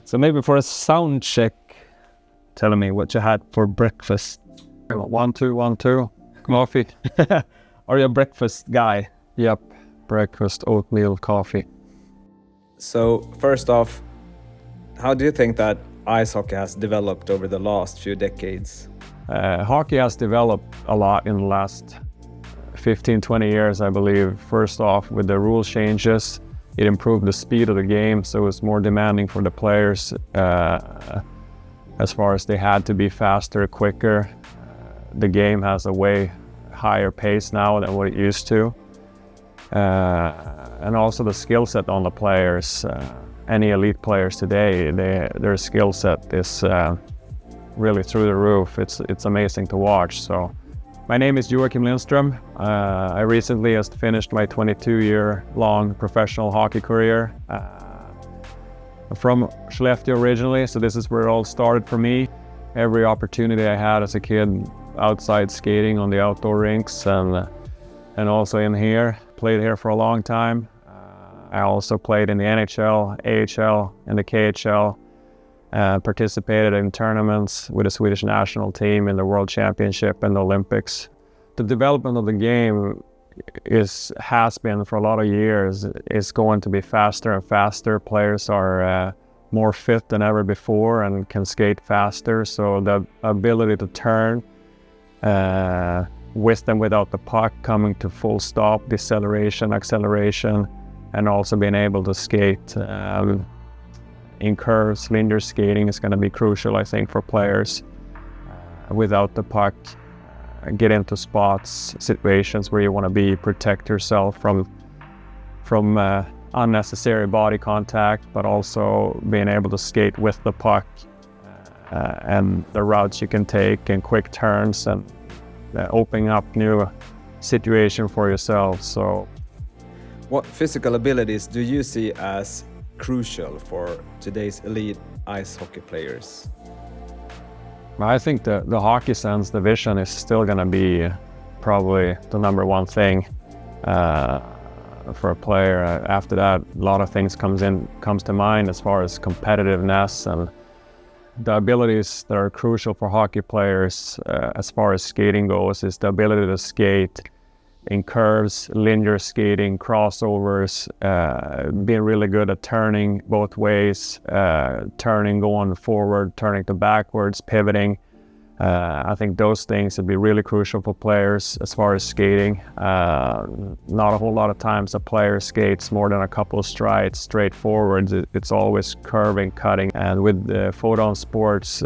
So maybe for a sound check, tell me what you had for breakfast. 1, 2, 1, 2. Coffee. Are you a breakfast guy? Yep. Breakfast, oatmeal, coffee. So first off, how do you think that ice hockey has developed over the last few decades? Hockey has developed a lot in the last 15, 20 years, I believe. First off, with the rule changes, it improved the speed of the game, so it's more demanding for the players as far as they had to be faster, quicker. The game has a way higher pace now than what it used to. And also the skill set on the players. Any elite players today, their skill set is really through the roof. It's amazing to watch. So, my name is Joakim Lindström. I recently just finished my 22-year-long professional hockey career. I'm from Skellefteå originally, so this is where it all started for me. Every opportunity I had as a kid outside skating on the outdoor rinks and also in here. Played here for a long time. I also played in the NHL, AHL, and the KHL. Participated in tournaments with the Swedish national team in the World Championship and the Olympics. The development of the game has been for a lot of years. It's going to be faster and faster. Players are more fit than ever before and can skate faster. So the ability to turn with and without the puck, coming to full stop, deceleration, acceleration, and also being able to skate in curves. Linear skating is going to be crucial, I think, for players without the puck. Get into spots, situations where you want to be, protect yourself from unnecessary body contact, but also being able to skate with the puck and the routes you can take and quick turns and opening up new situation for yourself. So, what physical abilities do you see as crucial for today's elite ice hockey players? I think the hockey sense, the vision is still going to be probably the number one thing for a player. After that, a lot of things comes to mind as far as competitiveness and the abilities that are crucial for hockey players as far as skating goes is the ability to skate in curves, linear skating, crossovers, being really good at turning both ways, turning going forward, turning to backwards, pivoting. I think those things would be really crucial for players as far as skating. Not a whole lot of times a player skates more than a couple of strides straight forwards. It's always curving, cutting. And with the photon sports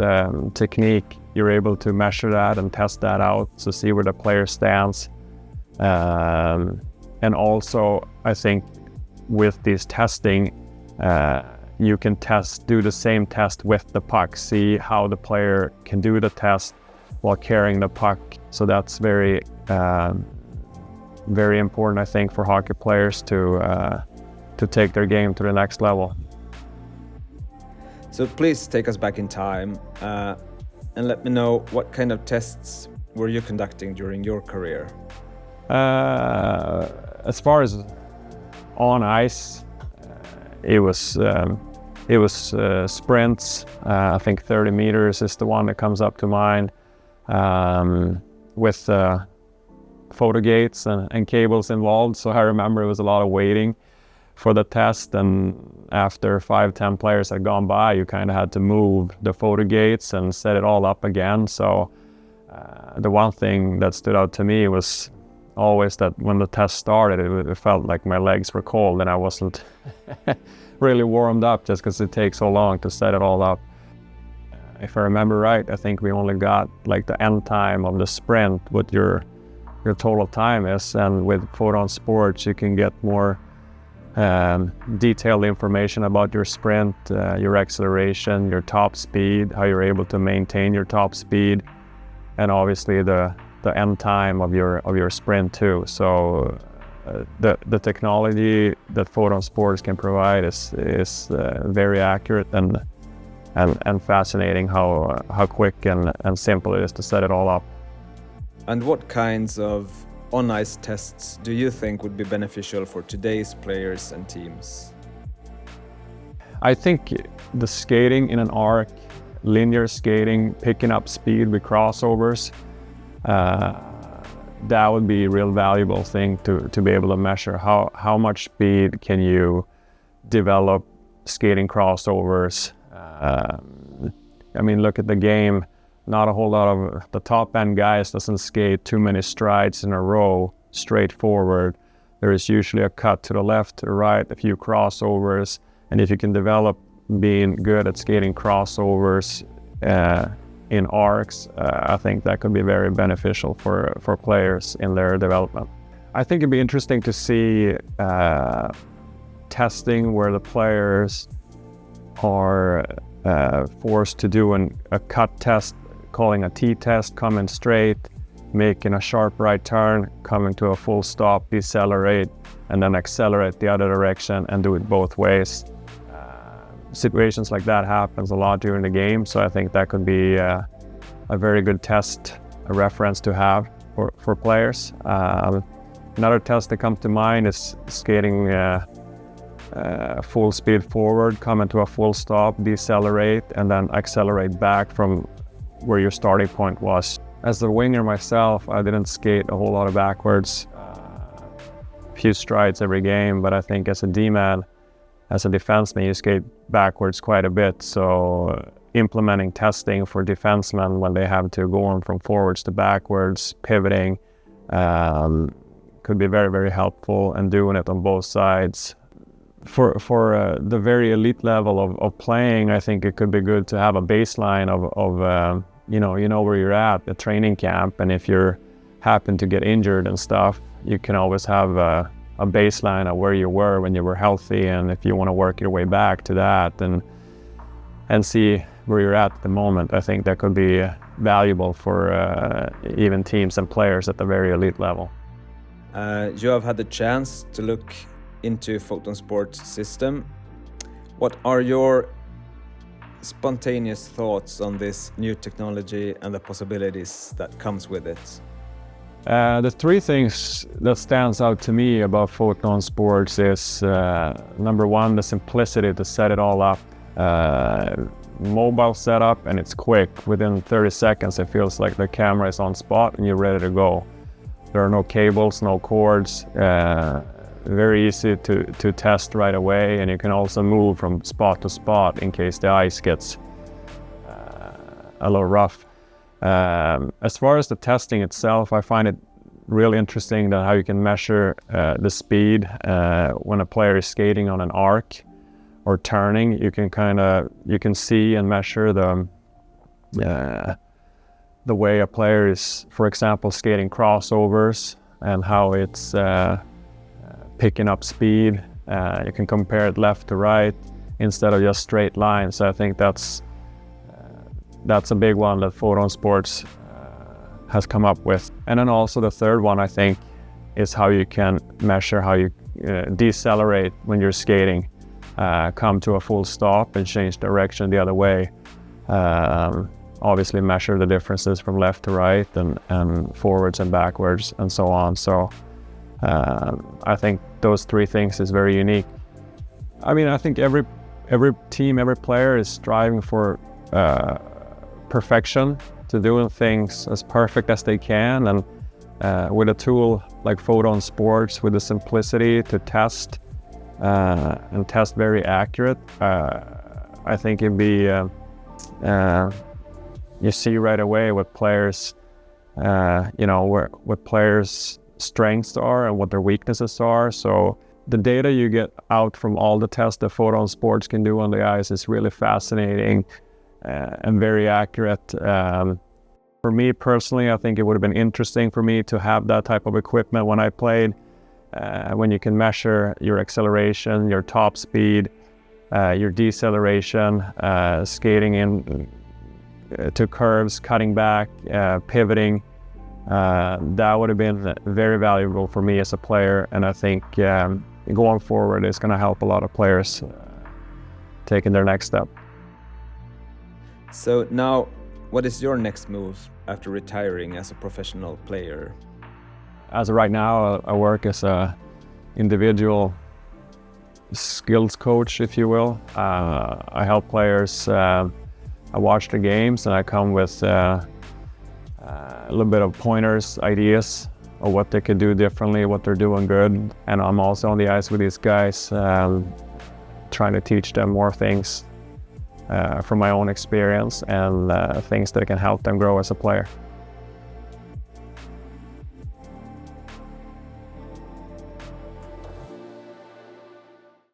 technique, you're able to measure that and test that out to see where the player stands. And also, I think with this testing, you can do the same test with the puck, see how the player can do the test while carrying the puck. So that's very, very important, I think, for hockey players to take their game to the next level. So please take us back in time and let me know what kind of tests were you conducting during your career? As far as on ice, it was sprints. I think 30 meters is the one that comes up to mind, with photo gates and cables involved. So I remember it was a lot of waiting for the test, and after 5-10 players had gone by, you kind of had to move the photo gates and set it all up again. So the one thing that stood out to me was always that when the test started, it felt like my legs were cold and I wasn't really warmed up just because it takes so long to set it all up. If I remember right, I think we only got like the end time of the sprint, what your total time is, and with Photon Sports you can get more detailed information about your sprint, your acceleration, your top speed, how you're able to maintain your top speed, and obviously the end time of your sprint too. So the technology that Photon Sports can provide is very accurate and fascinating how quick and simple it is to set it all up. And what kinds of on-ice tests do you think would be beneficial for today's players and teams? I think the skating in an arc, linear skating, picking up speed with crossovers, that would be a real valuable thing to be able to measure how much speed can you develop skating crossovers. I mean, look at the game. Not a whole lot of the top end guys doesn't skate too many strides in a row straight forward. There is usually a cut to the left, to the right, a few crossovers, and if you can develop being good at skating crossovers in arcs, I think that could be very beneficial for players in their development. I think it'd be interesting to see testing where the players are forced to do a cut test, calling a T-test, coming straight, making a sharp right turn, coming to a full stop, decelerate, and then accelerate the other direction and do it both ways. Situations like that happens a lot during the game, so I think that could be a very good test, a reference to have for players. Another test that comes to mind is skating full speed forward, coming to a full stop, decelerate, and then accelerate back from where your starting point was. As the winger myself, I didn't skate a whole lot of backwards, a few strides every game, but I think as a D-man, as a defenseman, you skate backwards quite a bit. So implementing testing for defensemen when they have to go on from forwards to backwards, pivoting, could be very, very helpful, and doing it on both sides. For the very elite level of playing, I think it could be good to have a baseline of you know where you're at training camp, and if you happen to get injured and stuff, you can always have a baseline of where you were when you were healthy, and if you want to work your way back to that and see where you're at the moment, I think that could be valuable for even teams and players at the very elite level. You have had the chance to look into Photon Sports system. What are your spontaneous thoughts on this new technology and the possibilities that comes with it? The three things that stands out to me about Photon Sports is number one, the simplicity to set it all up. Mobile setup, and it's quick. Within 30 seconds it feels like the camera is on spot and you're ready to go. There are no cables, no cords. Very easy to test right away, and you can also move from spot to spot in case the ice gets a little rough. As far as the testing itself, I find it really interesting that how you can measure the speed when a player is skating on an arc or turning. You can see and measure the way a player is, for example, skating crossovers and how it's picking up speed. You can compare it left to right instead of just straight lines. So I think that's a big one that Photon Sports has come up with. And then also the third one, I think, is how you can measure how you decelerate when you're skating, come to a full stop and change direction the other way. Obviously measure the differences from left to right and forwards and backwards and so on. So I think those three things is very unique. I mean, I think every team, every player is striving for perfection, to doing things as perfect as they can, and with a tool like Photon Sports, with the simplicity to test and test very accurate, I think it'd be you see right away what players what players' strengths are and what their weaknesses are. So the data you get out from all the tests that Photon Sports can do on the ice is really fascinating and very accurate. For me personally, I think it would have been interesting for me to have that type of equipment when I played, when you can measure your acceleration, your top speed, your deceleration, skating in to curves, cutting back, pivoting. That would have been very valuable for me as a player, and I think going forward it's going to help a lot of players taking their next step. So now, what is your next move after retiring as a professional player? As of right now, I work as a individual skills coach, if you will. I help players. I watch the games and I come with a little bit of pointers, ideas of what they could do differently, what they're doing good. And I'm also on the ice with these guys, trying to teach them more things from my own experience and things that can help them grow as a player.